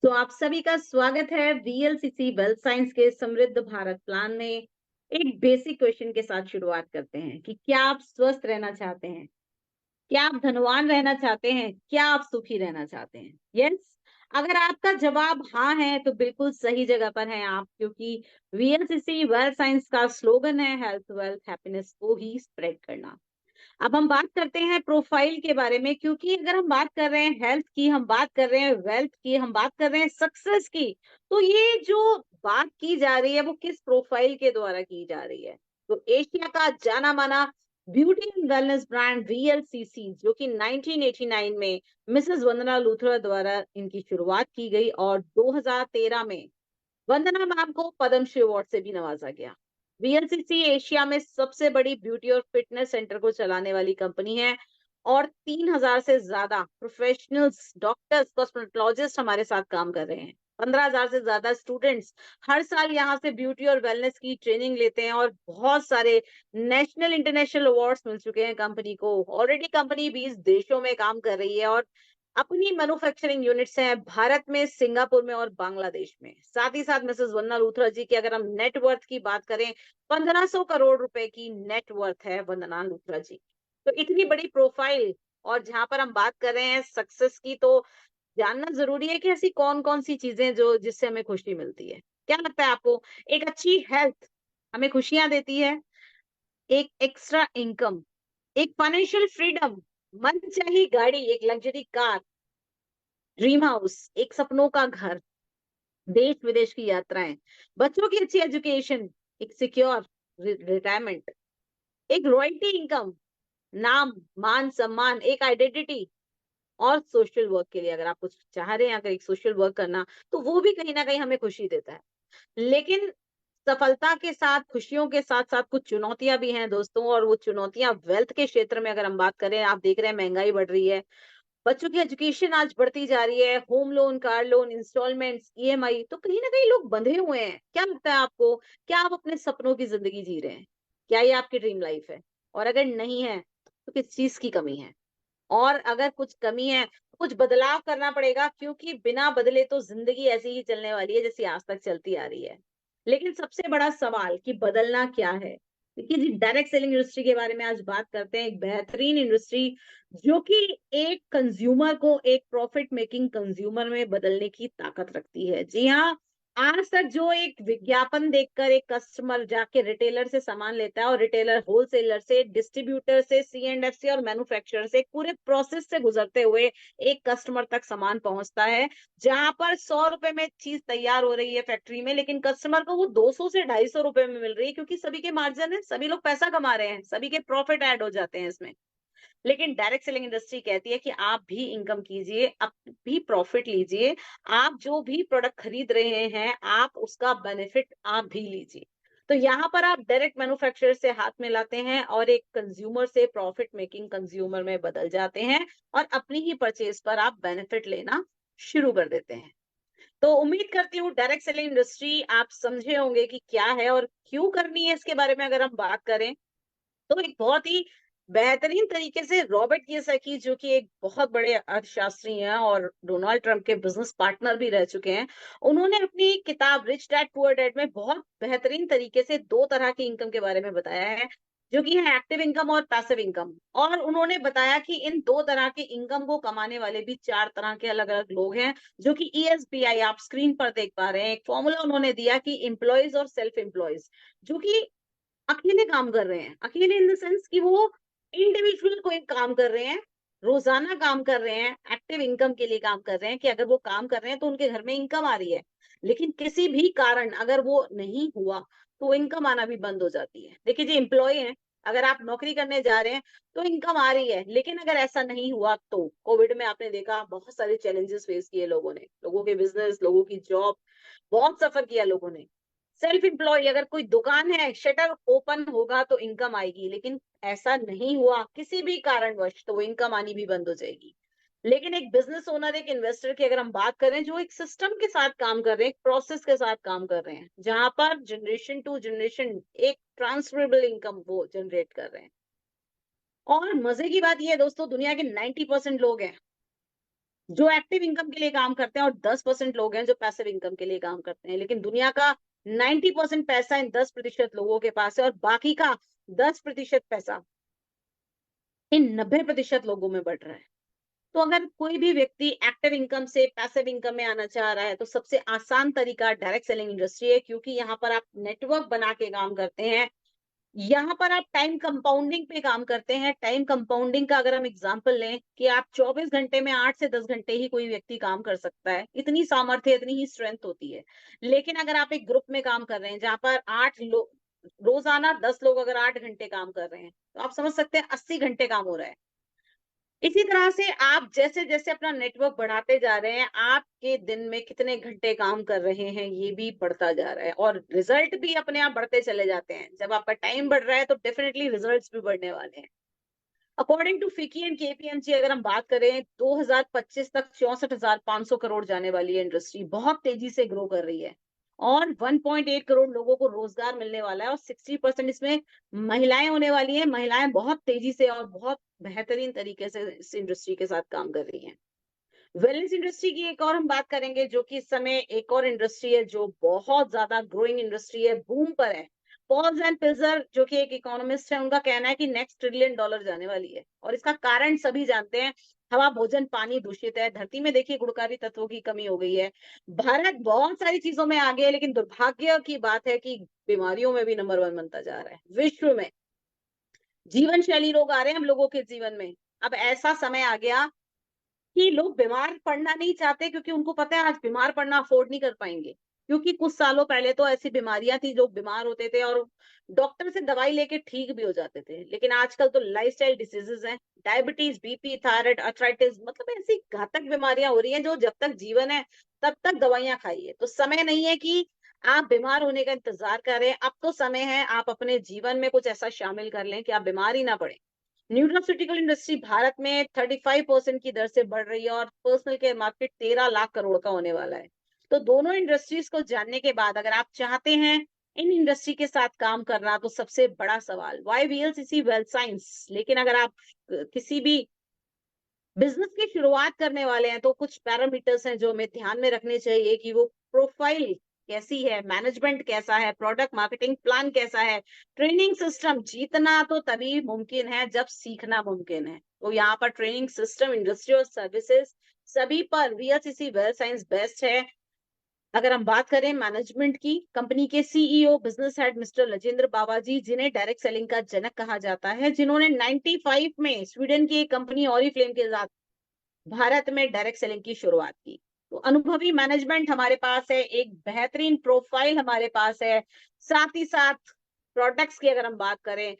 तो आप सभी का स्वागत है वीएलसीसी वेल्थ साइंस के समृद्ध भारत प्लान में। एक बेसिक क्वेश्चन के साथ शुरुआत करते हैं कि क्या आप स्वस्थ रहना चाहते हैं? क्या आप धनवान रहना चाहते हैं? क्या आप सुखी रहना चाहते हैं? यस। अगर आपका जवाब हाँ है तो बिल्कुल सही जगह पर हैं आप, क्योंकि वीएलसीसी वेल्थ साइंस का स्लोगन है हेल्थ वेल्थ हैप्पीनेस को ही स्प्रेड करना। अब हम बात करते हैं प्रोफाइल के बारे में, क्योंकि अगर हम बात कर रहे हैं हेल्थ की, हम बात कर रहे हैं वेल्थ की, हम बात कर रहे हैं सक्सेस की, तो ये जो बात की जा रही है वो किस प्रोफाइल के द्वारा की जा रही है? तो एशिया का जाना माना beauty and wellness brand VLCC, जो कि 1989 में मिसेस वंदना लूथरा द्वारा इनकी शुरुआत की गई और 2013 में वंदना मैम को पद्मश्री अवार्ड से भी नवाजा गया। वीएलसीसी एशिया में सबसे बड़ी ब्यूटी और फिटनेस सेंटर को चलाने वाली कंपनी है और 3000 से ज्यादा प्रोफेशनल्स, डॉक्टर्स, कॉस्मेटोलॉजिस्ट हमारे साथ काम कर रहे हैं। 15,000 से ज्यादा स्टूडेंट्स हर साल यहाँ से ब्यूटी और वेलनेस की ट्रेनिंग लेते हैं और बहुत सारे नेशनल इंटरनेशनल अवार्ड्स मिल चुके हैं कंपनी को। ऑलरेडी कंपनी 20 देशों में काम कर रही है और अपनी मैन्युफैक्चरिंग यूनिट्स हैं भारत में, सिंगापुर में और बांग्लादेश में। साथ ही साथ मिसेस वंदना लूथरा जी की अगर हम नेटवर्थ की बात करें, 1500 करोड़ रुपए की नेटवर्थ है वंदना लूथरा जी। तो इतनी बड़ी प्रोफाइल, और जहां पर हम बात कर रहे हैं सक्सेस की, तो जानना जरूरी है कि ऐसी कौन कौन सी चीजें जो जिससे हमें खुशी मिलती है। क्या लगता है आपको? एक अच्छी हेल्थ हमें खुशियां देती है, एक एक्स्ट्रा इनकम, एक फाइनेंशियल फ्रीडम, मन चाही गाड़ी, एक लग्जरी कार, ड्रीम हाउस, एक सपनों का घर, देश विदेश की यात्राएं, बच्चों की अच्छी एजुकेशन, एक सिक्योर रिटायरमेंट, एक रॉयल्टी इनकम, नाम, मान सम्मान, एक आइडेंटिटी, और सोशल वर्क के लिए अगर आप कुछ चाह रहे हैं, अगर एक सोशल वर्क करना, तो वो भी कहीं ना कहीं हमें खुशी देता है। लेकिन सफलता के साथ, खुशियों के साथ साथ कुछ चुनौतियां भी हैं दोस्तों, और वो चुनौतियां वेल्थ के क्षेत्र में अगर हम बात करें, आप देख रहे हैं महंगाई बढ़ रही है, बच्चों की एजुकेशन आज बढ़ती जा रही है, home loan, car loan, instalments, EMI, तो कहीं ना कहीं लोग बंधे हुए हैं। क्या लगता है आपको? क्या आप अपने सपनों की जिंदगी जी रहे हैं? क्या ये आपकी ड्रीम लाइफ है? और अगर नहीं है तो किस चीज की कमी है? और अगर कुछ कमी है तो कुछ बदलाव करना पड़ेगा, क्योंकि बिना बदले तो जिंदगी ऐसी ही चलने वाली है जैसी आज तक चलती आ रही है। लेकिन सबसे बड़ा सवाल कि बदलना क्या है? देखिए जी, डायरेक्ट सेलिंग इंडस्ट्री के बारे में आज बात करते हैं। एक बेहतरीन इंडस्ट्री जो कि एक कंज्यूमर को एक प्रॉफिट मेकिंग कंज्यूमर में बदलने की ताकत रखती है। जी हाँ, आज तक जो एक विज्ञापन देखकर एक कस्टमर जाके रिटेलर से सामान लेता है और रिटेलर होलसेलर से, डिस्ट्रीब्यूटर से, C&F से और मैन्युफैक्चरर से पूरे प्रोसेस से गुजरते हुए एक कस्टमर तक सामान पहुंचता है, जहां पर 100 रुपए में चीज तैयार हो रही है फैक्ट्री में, लेकिन कस्टमर को वो 200 से 250 रुपए में मिल रही है, क्योंकि सभी के मार्जिन है, सभी लोग पैसा कमा रहे हैं, सभी के प्रॉफिट ऐड हो जाते हैं इसमें। लेकिन डायरेक्ट सेलिंग इंडस्ट्री कहती है कि आप भी इनकम कीजिए, आप भी प्रॉफिट लीजिए, आप जो भी प्रोडक्ट खरीद रहे हैं, आप उसका बेनिफिट आप भी लीजिए। तो यहाँ पर आप डायरेक्ट मैन्युफैक्चरर से हाथ मिलाते हैं और एक कंज्यूमर से प्रॉफिट मेकिंग कंज्यूमर में बदल जाते हैं, और अपनी ही परचेज पर आप बेनिफिट लेना शुरू कर देते हैं। तो उम्मीद करती हूँ डायरेक्ट सेलिंग इंडस्ट्री आप समझे होंगे कि क्या है और क्यों करनी है। इसके बारे में अगर हम बात करें, तो एक बहुत ही बेहतरीन तरीके से रॉबर्ट कियोसाकी, जो कि एक बहुत बड़े अर्थशास्त्री हैं और डोनाल्ड ट्रंप के बिजनेस पार्टनर भी रह चुके हैं, उन्होंने अपनी किताब रिच डैड पुअर डैड में बहुत बेहतरीन तरीके से दो तरह की इनकम के बारे में बताया है, जो कि है एक्टिव इनकम और पैसिव इनकम। और उन्होंने बताया कि इन दो तरह के इनकम को कमाने वाले भी चार तरह के अलग अलग लोग हैं, जो कि ESBI आप स्क्रीन पर देख पा रहे हैं। एक फॉर्मूला उन्होंने दिया कि एम्प्लॉयज और सेल्फ एम्प्लॉयज, जो कि अकेले काम कर रहे हैं, अकेले इन द सेंस कि वो इंडिविजुअल कोई काम कर रहे हैं, रोजाना काम कर रहे हैं, एक्टिव इनकम के लिए काम कर रहे हैं, कि अगर वो काम कर रहे हैं तो उनके घर में इनकम आ रही है, लेकिन किसी भी कारण अगर वो नहीं हुआ तो इनकम आना भी बंद हो जाती है। देखिए जी, एम्प्लॉय है, अगर आप नौकरी करने जा रहे हैं तो इनकम आ रही है, लेकिन अगर ऐसा नहीं हुआ तो कोविड में आपने देखा बहुत सारे चैलेंजेस फेस किए लोगों ने, लोगों के बिजनेस, लोगों की जॉब, बहुत सफर किया लोगों ने। सेल्फ एम्प्लॉय, अगर कोई दुकान है, शटर ओपन होगा तो इनकम आएगी, लेकिन ऐसा नहीं हुआ किसी भी कारणवश तो वो इनकम आनी भी बंद हो जाएगी। लेकिन एक बिजनेस ओनर, एक इन्वेस्टर की अगर हम बात करें, जो एक सिस्टम के साथ काम कर रहे हैं, एक प्रोसेस के साथ काम कर रहे हैं, जहां पर जनरेशन टू जनरेशन एक ट्रांसफरेबल इनकम वो जनरेट कर रहे हैं। और मजे की बात यह है दोस्तों, दुनिया के 90% लोग हैं जो एक्टिव इनकम के लिए काम करते हैं और 10% लोग हैं जो पैसिव इनकम के लिए काम करते हैं। लेकिन दुनिया का 90% पैसा इन 10% लोगों के पास है और बाकी का 10% पैसा इन 90% लोगों में बढ़ रहा है। तो अगर कोई भी व्यक्ति एक्टिव इनकम से पैसिव इनकम में आना चाह रहा है तो सबसे आसान तरीका डायरेक्ट सेलिंग इंडस्ट्री है, क्योंकि यहाँ पर आप नेटवर्क बना के काम करते हैं। यहाँ पर आप टाइम कंपाउंडिंग पे काम करते हैं। टाइम कंपाउंडिंग का अगर हम एग्जांपल लें कि आप 24 घंटे में 8 से 10 घंटे ही कोई व्यक्ति काम कर सकता है, इतनी सामर्थ्य, इतनी ही स्ट्रेंथ होती है। लेकिन अगर आप एक ग्रुप में काम कर रहे हैं जहां पर 8 लोग, रोजाना 10 लोग अगर 8 घंटे काम कर रहे हैं, तो आप समझ सकते हैं 80 घंटे काम हो रहा है। इसी तरह से आप जैसे-जैसे अपना नेटवर्क बढ़ाते जा रहे हैं, आपके दिन में कितने घंटे काम कर रहे हैं, ये भी बढ़ता जा रहा है और रिजल्ट भी अपने आप बढ़ते चले जाते हैं। जब आपका टाइम बढ़ रहा है, तो डेफिनिटली रिजल्ट्स भी बढ़ने वाले हैं। अकॉर्डिंग टू फिकी एंड केपीएमजी अगर हम बात करें, 2025 तक 64,500 करोड़ जाने वाली है इंडस्ट्री, बहुत तेजी से ग्रो कर रही है और 1.8 करोड़ लोगों को रोजगार मिलने वाला है और 60% इसमें महिलाएं होने वाली हैं। महिलाएं बहुत तेजी से और बहुत बेहतरीन तरीके से इस इंडस्ट्री के साथ काम कर रही हैं। वेलनेस इंडस्ट्री की एक और हम बात करेंगे, जो कि इस समय एक और इंडस्ट्री है जो बहुत ज्यादा ग्रोइंग इंडस्ट्री है, बूम पर है। पॉल्स एंड पिल्जर जो कि एक इकोनॉमिस्ट है, उनका कहना है कि नेक्स्ट $1 ट्रिलियन जाने वाली है और इसका कारण सभी जानते हैं। हवा, भोजन, पानी दूषित है। धरती में देखिए गुणकारी तत्वों की कमी हो गई है। भारत बहुत सारी चीजों में आगे है, लेकिन दुर्भाग्य की बात है कि बीमारियों में भी नंबर 1 बनता जा रहा है विश्व में। जीवन शैली रोग आ रहे हैं हम लोगों के जीवन में। अब ऐसा समय आ गया कि लोग बीमार पड़ना नहीं चाहते, क्योंकि उनको पता है आज बीमार पड़ना अफोर्ड नहीं कर पाएंगे। क्योंकि कुछ सालों पहले तो ऐसी बीमारियां थी, जो बीमार होते थे और डॉक्टर से दवाई लेके ठीक भी हो जाते थे। लेकिन आजकल तो लाइफस्टाइल डिसीजेज हैं, डायबिटीज, बीपी, थायराइड, अर्थराइटिस, मतलब ऐसी घातक बीमारियां हो रही हैं जो जब तक जीवन है तब तक दवाइयां खाइए। तो समय नहीं है कि आप बीमार होने का इंतजार करें। अब तो समय है आप अपने जीवन में कुछ ऐसा शामिल कर लें कि आप बीमार ही ना पड़े। न्यूट्रास्यूटिकल इंडस्ट्री भारत में 35% की दर से बढ़ रही है और personal care market 13 lakh crore का होने वाला है। तो दोनों इंडस्ट्रीज को जानने के बाद अगर आप चाहते हैं इन इंडस्ट्री के साथ काम करना, तो सबसे बड़ा सवाल वाई वीएलसीसी वेल्थ साइंस। लेकिन अगर आप किसी भी बिजनेस की शुरुआत करने वाले हैं, तो कुछ पैरामीटर्स हैं जो हमें ध्यान में रखने चाहिए कि वो प्रोफाइल कैसी है, मैनेजमेंट कैसा है, प्रोडक्ट मार्केटिंग प्लान कैसा है, ट्रेनिंग सिस्टम। जीतना तो तभी मुमकिन है जब सीखना मुमकिन है। तो यहाँ पर ट्रेनिंग सिस्टम, इंडस्ट्री और सर्विसेज, सभी पर वीएलसीसी वेल्थ साइंस बेस्ट है। अगर हम बात करें मैनेजमेंट की, कंपनी के CEO business head mister Rajendra बाबाजी, जिन्हें डायरेक्ट सेलिंग का जनक कहा जाता है, जिन्होंने 95 में स्वीडन की एक कंपनी ऑरिफ्लेम के साथ भारत में डायरेक्ट सेलिंग की शुरुआत की। तो अनुभवी मैनेजमेंट हमारे पास है, एक बेहतरीन प्रोफाइल हमारे पास है, साथ ही साथ प्रोडक्ट्स की अगर हम बात करें,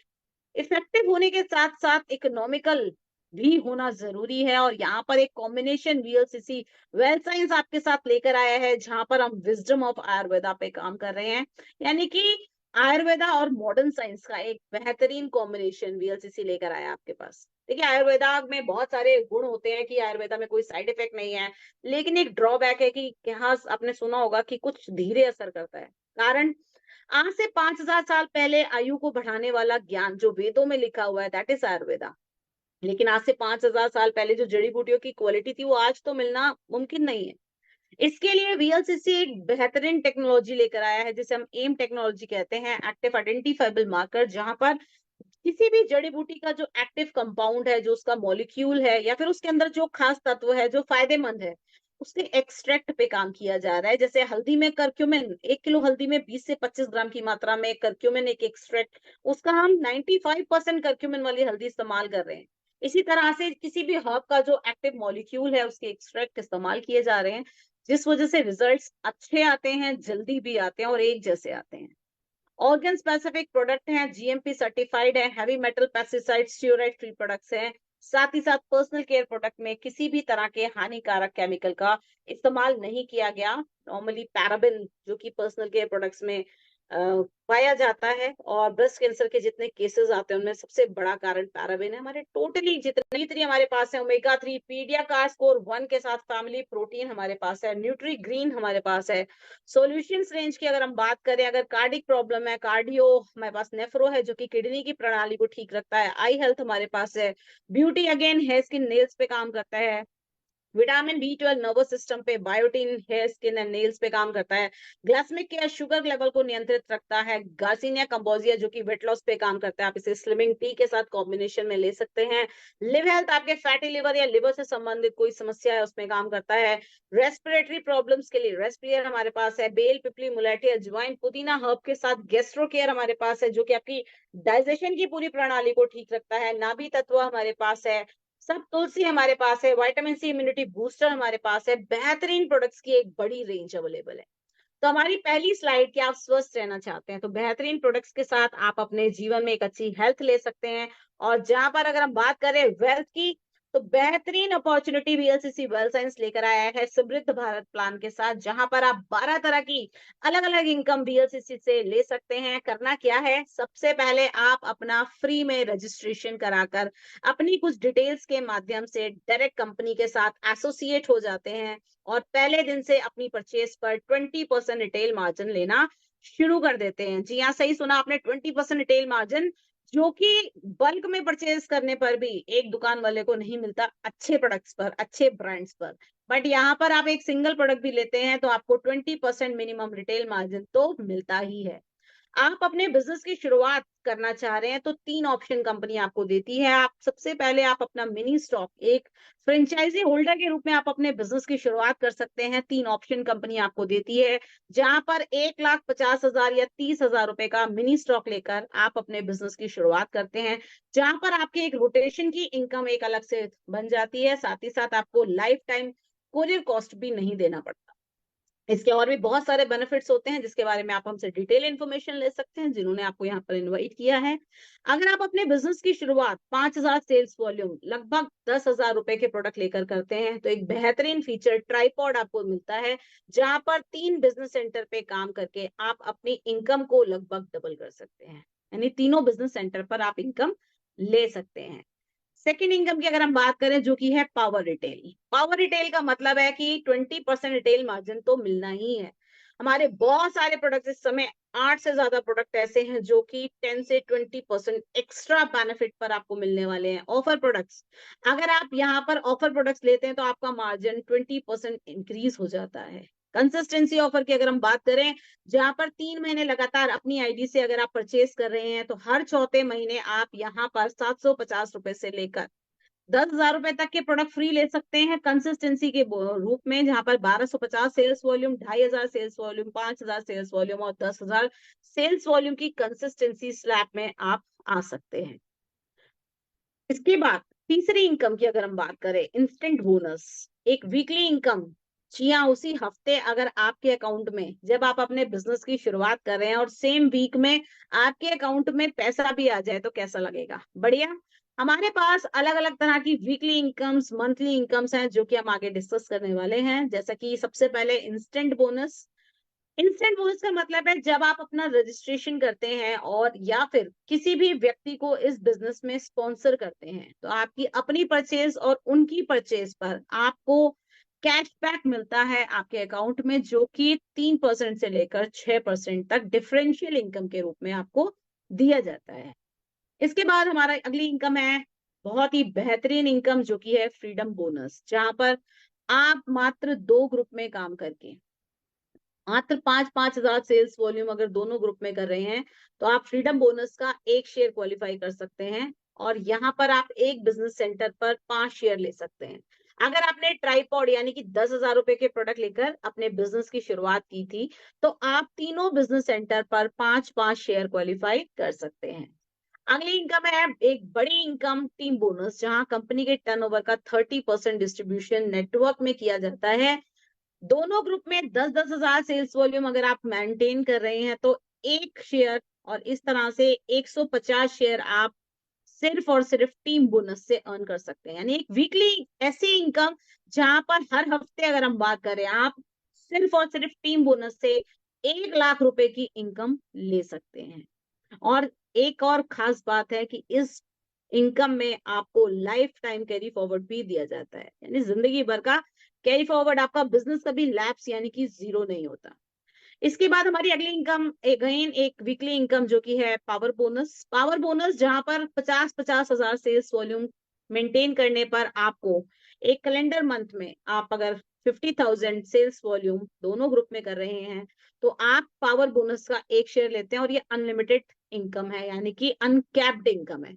इफेक्टिव होने के साथ साथ इकोनॉमिकल भी होना जरूरी है। और यहाँ पर एक कॉम्बिनेशन वीएलसीसी वेल्थ साइंस आपके साथ लेकर आया है, जहां पर हम विजडम ऑफ आयुर्वेदा पे काम कर रहे हैं। यानी कि आयुर्वेदा और मॉडर्न साइंस का एक बेहतरीन कॉम्बिनेशन वीएलसीसी लेकर आया आपके पास। देखिए, आयुर्वेदा में बहुत सारे गुण होते हैं कि आयुर्वेदा में कोई साइड इफेक्ट नहीं है, लेकिन एक ड्रॉबैक है कि यहाँ आपने सुना होगा कि कुछ धीरे असर करता है। कारण, आज से 5000 साल पहले आयु को बढ़ाने वाला ज्ञान जो वेदों में लिखा हुआ है, दैट इज आयुर्वेदा। लेकिन आज से 5000 साल पहले जो जड़ी बूटियों की क्वालिटी थी, वो आज तो मिलना मुमकिन नहीं है। इसके लिए वीएलसीसी एक बेहतरीन टेक्नोलॉजी लेकर आया है, जिसे हम एम टेक्नोलॉजी कहते हैं, एक्टिव आइडेंटिफाइबल मार्कर, जहां पर किसी भी जड़ी बूटी का जो एक्टिव कंपाउंड है, जो उसका मॉलिक्यूल है या फिर उसके अंदर जो खास तत्व है जो फायदेमंद है, उसके एक्सट्रैक्ट पे काम किया जा रहा है। जैसे हल्दी में करक्यूमिन, 1 किलो हल्दी में 20 से 25 ग्राम की मात्रा में करक्यूमिन एक एक्सट्रैक्ट, उसका हम 95% करक्यूमिन वाली हल्दी इस्तेमाल कर रहे हैं। इसी तरह से किसी भी हर्ब का जो एक्टिव मॉलिक्यूल है, उसके एक्सट्रैक्ट इस्तेमाल किए जा रहे हैं, जिस वजह से रिजल्ट्स अच्छे आते हैं, जल्दी भी आते हैं और एक जैसे आते हैं। ऑर्गन स्पेसिफिक प्रोडक्ट हैं, जीएमपी सर्टिफाइड है, heavy metal, pesticide, steroid free products हैं। साथ ही साथ पर्सनल केयर प्रोडक्ट में किसी भी तरह के हानिकारक केमिकल का इस्तेमाल नहीं किया गया। नॉर्मली पैराबिन जो कि पर्सनल केयर प्रोडक्ट्स में पाया जाता है, और ब्रेस्ट कैंसर के जितने केसेस आते हैं उनमें सबसे बड़ा कारण पैराबिन है। हमारे टोटली जितनी हमारे पास है, ओमेगा 3, पीडिया स्कोर 1 के साथ फैमिली प्रोटीन हमारे पास है, न्यूट्री ग्रीन हमारे पास है। सॉल्यूशंस रेंज की अगर हम बात करें, अगर कार्डिक प्रॉब्लम है, कार्डियो, हमारे पास नेफ्रो है जो कि किडनी की प्रणाली को ठीक रखता है, आई हेल्थ हमारे पास है, beauty again hair skin nails पे काम करता है, विटामिन B12 नर्वस सिस्टम पे, biotin hair skin and nails पे काम करता है, ग्लाइसेमिक केयर शुगर लेवल को नियंत्रित रखता है, गार्सिनिया कंबोजिया जो कि वेट लॉस पे काम करता है, आप इसे स्लिमिंग टी के साथ कॉम्बिनेशन में ले सकते हैं। लिव हेल्थ, आपके फैटी लिवर या लिवर से संबंधित कोई समस्या है उसमें काम करता है। रेस्पिरेटरी प्रॉब्लम्स के लिए रेस्पियर हमारे पास है, बेल पिपली मुलेठी अजवाइन पुदीना हर्ब के साथ गैस्ट्रो केयर हमारे पास है जो कि आपकी डाइजेशन की पूरी प्रणाली को ठीक रखता है। नाभि तत्व हमारे पास है, सब तुलसी हमारे पास है, विटामिन सी इम्यूनिटी बूस्टर हमारे पास है, बेहतरीन प्रोडक्ट्स की एक बड़ी रेंज अवेलेबल है। तो हमारी पहली स्लाइड कि आप स्वस्थ रहना चाहते हैं तो बेहतरीन प्रोडक्ट्स के साथ आप अपने जीवन में एक अच्छी हेल्थ ले सकते हैं। और जहां पर अगर हम बात करें वेल्थ की, तो बेहतरीन अपॉर्चुनिटी वीएलसीसी वेल्थ साइंस लेकर आया है समृद्ध भारत प्लान के साथ, जहां पर आप 12 तरह की अलग अलग इनकम वीएलसीसी से ले सकते हैं। करना क्या है, सबसे पहले आप अपना फ्री में रजिस्ट्रेशन कराकर अपनी कुछ डिटेल्स के माध्यम से डायरेक्ट कंपनी के साथ एसोसिएट हो जाते हैं और पहले दिन से अपनी परचेज पर 20% रिटेल मार्जिन लेना शुरू कर देते हैं। जी हाँ, सही सुना आपने, 20% रिटेल मार्जिन, जो कि बल्क में परचेज करने पर भी एक दुकान वाले को नहीं मिलता अच्छे प्रोडक्ट्स पर, अच्छे ब्रांड्स पर। बट यहाँ पर आप एक सिंगल प्रोडक्ट भी लेते हैं तो आपको 20% मिनिमम रिटेल मार्जिन तो मिलता ही है। आप अपने बिजनेस की शुरुआत करना चाह रहे हैं तो 3 ऑप्शन कंपनी आपको देती है। आप सबसे पहले आप अपना मिनी स्टॉक एक फ्रेंचाइजी होल्डर के रूप में आप अपने बिजनेस की शुरुआत कर सकते हैं। 3 ऑप्शन कंपनी आपको देती है, जहां पर 1,50,000 या 30,000 रुपए का मिनी स्टॉक लेकर आप अपने बिजनेस की शुरुआत करते हैं, जहां पर आपकी एक रोटेशन की इनकम एक अलग से बन जाती है, साथ ही साथ आपको लाइफ टाइम कोरियर कॉस्ट भी नहीं देना पड़ता। इसके और भी बहुत सारे बेनिफिट्स होते हैं जिसके बारे में आप हमसे डिटेल इन्फॉर्मेशन ले सकते हैं, जिन्होंने आपको यहाँ पर इनवाइट किया है। अगर आप अपने बिजनेस की शुरुआत 5,000 सेल्स वॉल्यूम लगभग 10,000 रुपए के प्रोडक्ट लेकर करते हैं तो एक बेहतरीन फीचर ट्राइपॉड आपको मिलता है, जहां पर 3 बिजनेस सेंटर पे काम करके आप अपनी इनकम को लगभग डबल कर सकते हैं। यानी तीनों बिजनेस सेंटर पर आप इनकम ले सकते हैं। सेकेंड इनकम की अगर हम बात करें जो कि है पावर रिटेल। पावर रिटेल का मतलब है कि 20% रिटेल मार्जिन तो मिलना ही है। हमारे बहुत सारे प्रोडक्ट इस समय 8 से ज्यादा प्रोडक्ट ऐसे हैं जो कि 10 से 20% एक्स्ट्रा बेनिफिट पर आपको मिलने वाले हैं, ऑफर प्रोडक्ट्स। अगर आप यहाँ पर ऑफर प्रोडक्ट्स लेते हैं तो आपका मार्जिन 20% इंक्रीज हो जाता है। कंसिस्टेंसी ऑफर की अगर हम बात करें, जहां पर 3 महीने लगातार अपनी आईडी से अगर आप परचेज कर रहे हैं तो हर चौथे महीने आप यहाँ पर 750 रुपए से लेकर 10,000 रुपए तक के प्रोडक्ट फ्री ले सकते हैं कंसिस्टेंसी के रूप में, जहां पर 1,250 sales volume, 2,500 sales volume, 5,000 sales volume और 10,000 सेल्स वॉल्यूम की कंसिस्टेंसी स्लैब में आप आ सकते हैं। इसके बाद तीसरी इनकम की अगर हम बात करें, इंस्टेंट बोनस, एक वीकली इनकम। जी हाँ, उसी हफ्ते अगर आपके अकाउंट में, जब आप अपने बिजनेस की शुरुआत कर रहे हैं और सेम वीक में आपके अकाउंट में पैसा भी आ जाए तो कैसा लगेगा, बढ़िया। हमारे पास अलग अलग तरह की वीकली इनकम्स, मंथली इनकम्स हैं जो कि हम आगे डिस्कस करने वाले हैं। जैसा कि सबसे पहले इंस्टेंट बोनस। इंस्टेंट बोनस का मतलब है जब आप अपना रजिस्ट्रेशन करते हैं और या फिर किसी भी व्यक्ति को इस बिजनेस में स्पॉन्सर करते हैं तो आपकी अपनी परचेज और उनकी परचेज पर आपको कैशबैक मिलता है आपके अकाउंट में, जो कि 3% से लेकर 6% तक डिफरेंशियल इनकम के रूप में आपको दिया जाता है। इसके बाद हमारा अगली इनकम है बहुत ही बेहतरीन इनकम जो कि है फ्रीडम बोनस, जहां पर आप मात्र 2 ग्रुप में काम करके मात्र 5,000 सेल्स वॉल्यूम अगर दोनों ग्रुप में कर रहे हैं तो आप फ्रीडम बोनस का 1 शेयर क्वालिफाई कर सकते हैं और यहाँ पर आप एक बिजनेस सेंटर पर 5 शेयर ले सकते हैं। अगर आपने ट्राइपॉड यानी कि 10,000 रुपए के प्रोडक्ट लेकर अपने बिजनेस की शुरुआत की थी तो आप तीनों बिजनेस सेंटर पर 5-5 शेयर क्वालिफाई कर सकते हैं। अगली इनकम है एक बड़ी इनकम, टीम बोनस, जहां कंपनी के टर्नओवर का 30% डिस्ट्रीब्यूशन नेटवर्क में किया जाता है। दोनों ग्रुप में 10-10,000 सेल्स वॉल्यूम अगर आप मेंटेन कर रहे हैं तो 1 शेयर, और इस तरह से 150 शेयर आप सिर्फ और सिर्फ टीम बोनस से अर्न कर सकते हैं। यानी एक वीकली ऐसी इनकम जहां पर हर हफ्ते अगर हम बात करें आप सिर्फ और सिर्फ टीम बोनस से 1 लाख रुपए की इनकम ले सकते हैं। और एक और खास बात है कि इस इनकम में आपको लाइफ टाइम कैरी फॉरवर्ड भी दिया जाता है, यानी जिंदगी भर का कैरी फॉरवर्ड, आपका बिजनेस कभी लैप्स यानी कि जीरो नहीं होता। इसके बाद हमारी अगली इनकम अगेन एक वीकली इनकम जो कि है पावर बोनस। पावर बोनस जहां पर 50-50 हजार सेल्स वॉल्यूम मेंटेन करने पर आपको एक कैलेंडर मंथ में आप अगर 50,000 सेल्स वॉल्यूम दोनों ग्रुप में कर रहे हैं, तो आप पावर बोनस का 1 शेयर लेते हैं और ये अनलिमिटेड इनकम है, यानी कि अनकैप्ड इनकम है।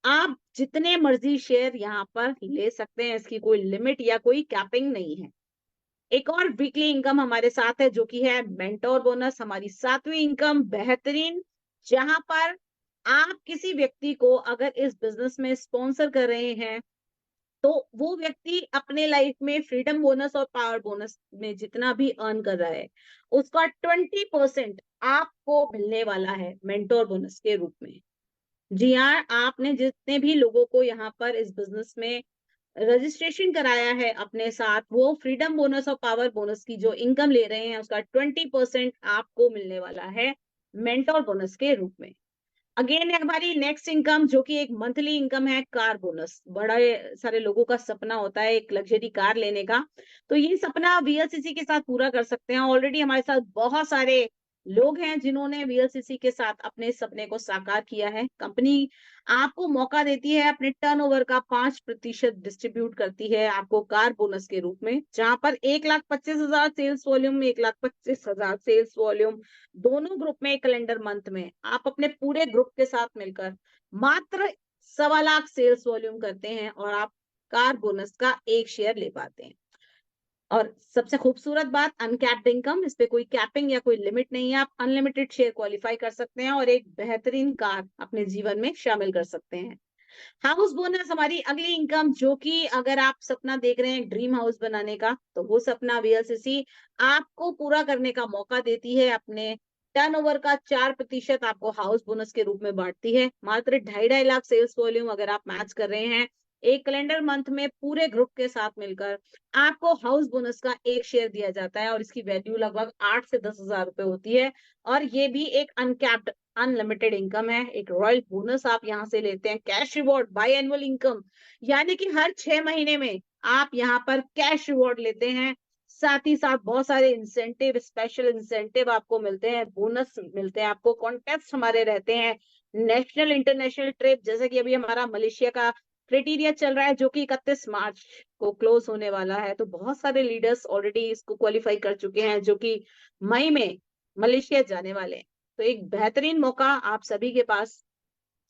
आप जितने मर्जी शेयर यहाँ पर ले सकते हैं, इसकी कोई लिमिट या कोई कैपिंग नहीं है। एक और वीकली इनकम हमारे साथ है जो कि है मेंटोर बोनस, हमारी 7वीं इनकम बेहतरीन, जहां पर आप किसी व्यक्ति को अगर इस बिजनेस में स्पॉन्सर कर रहे हैं, तो वो व्यक्ति अपने लाइफ में फ्रीडम बोनस और पावर बोनस में जितना भी अर्न कर रहा है, उसका 20% आपको मिलने वाला है मेंटोर बोनस के रूप में। जी हाँ, आपने जितने भी लोगों को यहाँ पर इस बिजनेस में रजिस्ट्रेशन कराया है अपने साथ, वो फ्रीडम बोनस और पावर बोनस की जो इनकम ले रहे हैं, उसका 20% आपको मिलने वाला है मेंटोर बोनस के रूप में। अगेन हमारी नेक्स्ट इनकम जो कि एक मंथली इनकम है, कार बोनस। बड़े सारे लोगों का सपना होता है एक लग्जरी कार लेने का, तो ये सपना वीएलसीसी के साथ पूरा कर सकते हैं। ऑलरेडी हमारे साथ बहुत सारे लोग हैं जिन्होंने वीएलसीसी के साथ अपने सपने को साकार किया है। कंपनी आपको मौका देती है, अपने टर्नओवर का 5% डिस्ट्रीब्यूट करती है आपको कार बोनस के रूप में, जहां पर 1,25,000 सेल्स वॉल्यूम, 1,25,000 सेल्स वॉल्यूम दोनों ग्रुप में कैलेंडर मंथ में आप अपने पूरे ग्रुप के साथ मिलकर मात्र 1.25 लाख सेल्स वॉल्यूम करते हैं और आप कार बोनस का 1 शेयर ले पाते हैं। और सबसे खूबसूरत बात, अनकैप्ड इनकम, इस पे कोई कैपिंग या कोई लिमिट नहीं है। आप अनलिमिटेड शेयर क्वालिफाई कर सकते हैं और एक बेहतरीन कार अपने जीवन में शामिल कर सकते हैं। हाउस बोनस हमारी अगली इनकम, जो कि अगर आप सपना देख रहे हैं ड्रीम हाउस बनाने का, तो वो सपना वीएलसीसी आपको पूरा करने का मौका देती है। अपने टर्नओवर का 4% आपको हाउस बोनस के रूप में बांटती है। मात्र 2.5 लाख सेल्स वॉल्यूम अगर आप मैच कर रहे हैं एक कैलेंडर मंथ में पूरे ग्रुप के साथ मिलकर, आपको हाउस बोनस का 1 शेयर दिया जाता है और इसकी वैल्यू लगभग 8 से 10,000 रुपए होती है। और ये भी एक अनकैप्ड अनलिमिटेड इनकम है। एक रॉयल बोनस आप यहाँ से लेते हैं, cash reward by annual income, यानी कि हर 6 महीने में आप यहाँ पर कैश रिवॉर्ड लेते हैं। साथ ही साथ बहुत सारे इंसेंटिव, स्पेशल इंसेंटिव आपको मिलते हैं, बोनस मिलते हैं आपको, कॉन्टेस्ट हमारे रहते हैं, नेशनल इंटरनेशनल ट्रिप, जैसे कि अभी हमारा मलेशिया का क्राइटेरिया चल रहा है जो कि 31 मार्च को क्लोज होने वाला है। तो बहुत सारे लीडर्स ऑलरेडी इसको क्वालिफाई कर चुके हैं जो कि मई में मलेशिया जाने वाले हैं। तो एक बेहतरीन मौका आप सभी के पास,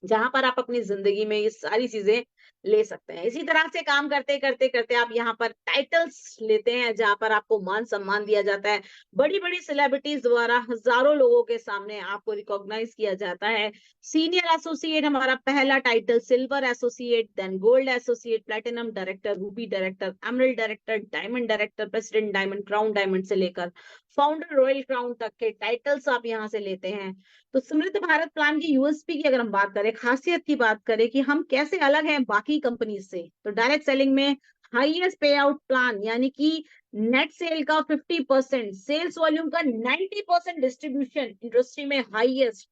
जहां पर आप अपनी जिंदगी में ये सारी चीजें ले सकते हैं। इसी तरह से काम करते करते करते आप यहाँ पर टाइटल्स लेते हैं, जहां पर आपको मान सम्मान दिया जाता है। बड़ी बड़ी सेलिब्रिटीज द्वारा हजारों लोगों के सामने आपको रिकॉग्नाइज किया जाता है। सीनियर एसोसिएट हमारा पहला title, silver associate, then gold associate, platinum director, ruby director, emerald director, diamond director, president diamond, crown diamond से लेकर फाउंडर रॉयल क्राउन तक के टाइटल्स आप यहाँ से लेते हैं। तो समृद्ध भारत प्लान की यूएसपी की अगर हम बात करें, खासियत की बात करें कि हम कैसे अलग हैं बाकी कंपनी से, तो डायरेक्ट सेलिंग में हाईएस्ट पे आउट प्लान, यानी कि नेट सेल का 50%, सेल्स वॉल्यूम का 90% डिस्ट्रीब्यूशन, इंडस्ट्री में हाईएस्ट,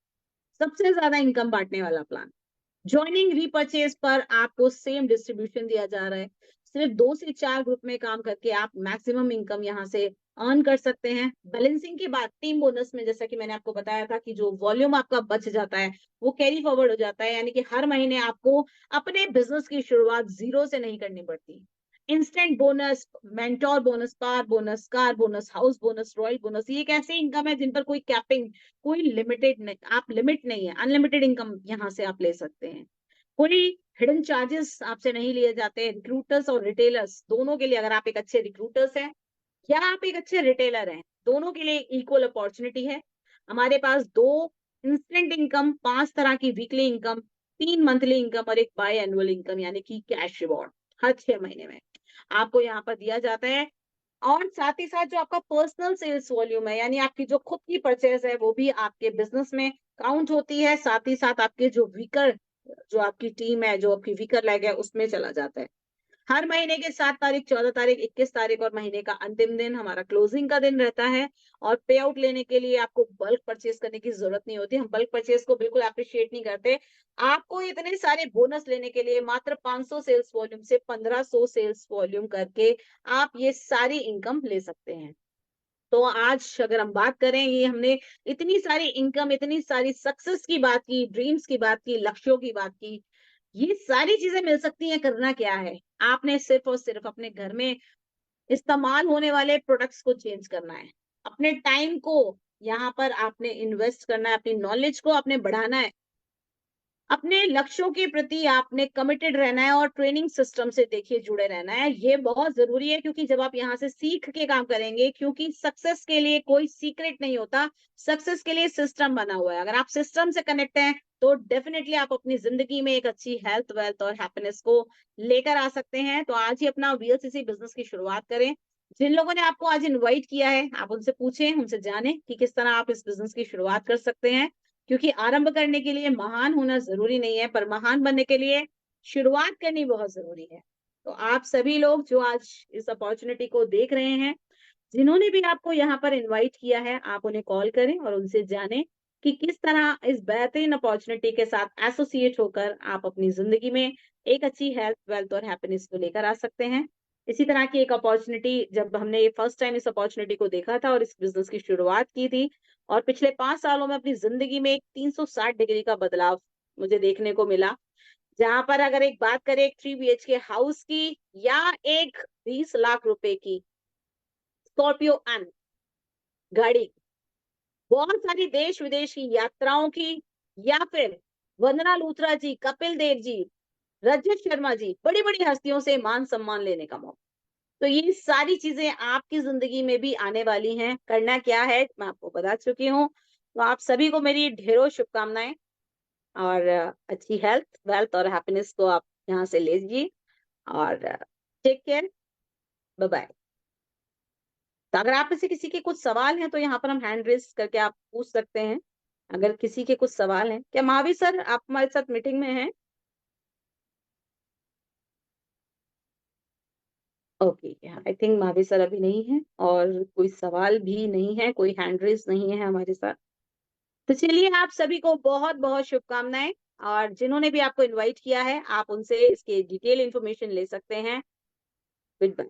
सबसे ज्यादा इनकम बांटने वाला प्लान। ज्वाइनिंग रीपर्चेज पर आपको सेम डिस्ट्रीब्यूशन दिया जा रहा है। सिर्फ 2 से 4 ग्रुप में काम करके आप मैक्सिमम इनकम यहाँ से अर्न कर सकते हैं। बैलेंसिंग के बाद टीम बोनस में, जैसा कि मैंने आपको बताया था कि जो वॉल्यूम आपका बच जाता है वो कैरी फॉरवर्ड हो जाता है, यानी कि हर महीने आपको अपने बिजनेस की शुरुआत जीरो से नहीं करनी पड़ती। Instant bonus, mentor bonus, power bonus, car bonus, house bonus, royal bonus, ये एक ऐसे इनकम है जिन पर कोई कैपिंग, कोई लिमिटेड नहीं, आप लिमिट नहीं है, अनलिमिटेड इनकम यहाँ से आप ले सकते हैं। कोई हिडन चार्जेस आपसे नहीं लिए जाते। रिक्रूटर्स और रिटेलर्स दोनों के लिए, अगर आप एक अच्छे रिक्रूटर्स हैं या आप एक अच्छे रिटेलर हैं, दोनों के लिए इक्वल अपॉर्चुनिटी है। हमारे पास 2 इंस्टेंट इनकम, 5 तरह की वीकली इनकम, 3 मंथली इनकम और एक बाय एनुअल इनकम, यानी कि कैश रिवॉर्ड हर 6 महीने में आपको यहाँ पर दिया जाता है। और साथ ही साथ जो आपका पर्सनल सेल्स वॉल्यूम है, यानी आपकी जो खुद की परचेज है, वो भी आपके बिजनेस में काउंट होती है। साथ ही साथ आपके जो वीकर, जो आपकी टीम है, जो आपकी वीकर लेग है, उसमें चला जाता है। हर महीने के 7 तारीख, 14 तारीख, 21 तारीख और महीने का अंतिम दिन हमारा क्लोजिंग का दिन रहता है। और पे आउट लेने के लिए आपको बल्क परचेज करने की जरूरत नहीं होती। हम बल्क परचेज को बिल्कुल अप्रिशिएट नहीं करते। आपको इतने सारे बोनस लेने के लिए मात्र 500 सेल्स वॉल्यूम से 1500 सेल्स वॉल्यूम करके आप ये सारी इनकम ले सकते हैं। तो आज अगर हम बात करें, ये हमने इतनी सारी इनकम, इतनी सारी सक्सेस की बात की, ड्रीम्स की बात की, लक्ष्यों की बात की, ये सारी चीजें मिल सकती हैं। करना क्या है, आपने सिर्फ और सिर्फ अपने घर में इस्तेमाल होने वाले प्रोडक्ट्स को चेंज करना है। अपने टाइम को यहाँ पर आपने इन्वेस्ट करना है, अपनी नॉलेज को आपने बढ़ाना है, अपने लक्ष्यों के प्रति आपने कमिटेड रहना है और ट्रेनिंग सिस्टम से देखिए जुड़े रहना है। ये बहुत जरूरी है, क्योंकि जब आप यहाँ से सीख के काम करेंगे, क्योंकि सक्सेस के लिए कोई सीक्रेट नहीं होता, सक्सेस के लिए सिस्टम बना हुआ है। अगर आप सिस्टम से कनेक्ट हैं तो डेफिनेटली आप अपनी जिंदगी में एक अच्छी हेल्थ, वेल्थ और हैप्पीनेस को लेकर आ सकते हैं। तो आज ही अपना वीएलसीसी बिजनेस की शुरुआत करें। जिन लोगों ने आपको आज इनवाइट किया है, आप उनसे पूछें, उनसे जानें कि किस तरह आप इस बिजनेस की शुरुआत कर सकते हैं। क्योंकि आरंभ करने के लिए महान होना जरूरी नहीं है, पर महान बनने के लिए शुरुआत करनी बहुत जरूरी है। तो आप सभी लोग जो आज इस अपॉर्चुनिटी को देख रहे हैं, जिन्होंने भी आपको यहाँ पर इनवाइट किया है, आप उन्हें कॉल करें और उनसे जानें कि किस तरह इस बेहतरीन अपॉर्चुनिटी के साथ एसोसिएट होकर आप अपनी जिंदगी में एक अच्छी हेल्थ, वेल्थ और हैप्पीनेस को लेकर आ सकते हैं। इसी तरह की एक अपॉर्चुनिटी, जब हमने ये फर्स्ट टाइम इस अपॉर्चुनिटी को देखा था और इस बिजनेस की शुरुआत की थी, और पिछले 5 सालों में अपनी जिंदगी में एक 360 डिग्री का बदलाव मुझे देखने को मिला। जहाँ पर अगर एक बात करें एक 3 बीएचके हाउस की, या एक 20 लाख रुपए की स्कॉर्पियो एन गाड़ी, बहुत सारी देश विदेश की यात्राओं की, या फिर वंदना लूथरा जी, कपिल देव जी, रजत शर्मा जी, बड़ी बड़ी हस्तियों से मान सम्मान लेने का मौका। तो ये सारी चीजें आपकी जिंदगी में भी आने वाली हैं। करना क्या है मैं आपको बता चुकी हूँ। तो आप सभी को मेरी ढेरों शुभकामनाएं, और अच्छी हेल्थ, वेल्थ और हैप्पीनेस को आप यहाँ से लीजिए। और टेक केयर, बाय बाय। तो अगर आप में से किसी के कुछ सवाल हैं तो यहाँ पर हम हैंड रेस करके आप पूछ सकते हैं। अगर किसी के कुछ सवाल हैं, क्या महावीर सर आप हमारे साथ मीटिंग में हैं? Okay, I think Mahavir sir अभी नहीं है, और कोई सवाल भी नहीं है, कोई हैंड रेस नहीं है हमारे साथ। तो चलिए, आप सभी को बहुत बहुत शुभकामनाएं। और जिन्होंने भी आपको इनवाइट किया है, आप उनसे इसके डिटेल इंफॉर्मेशन ले सकते हैं। Good bye.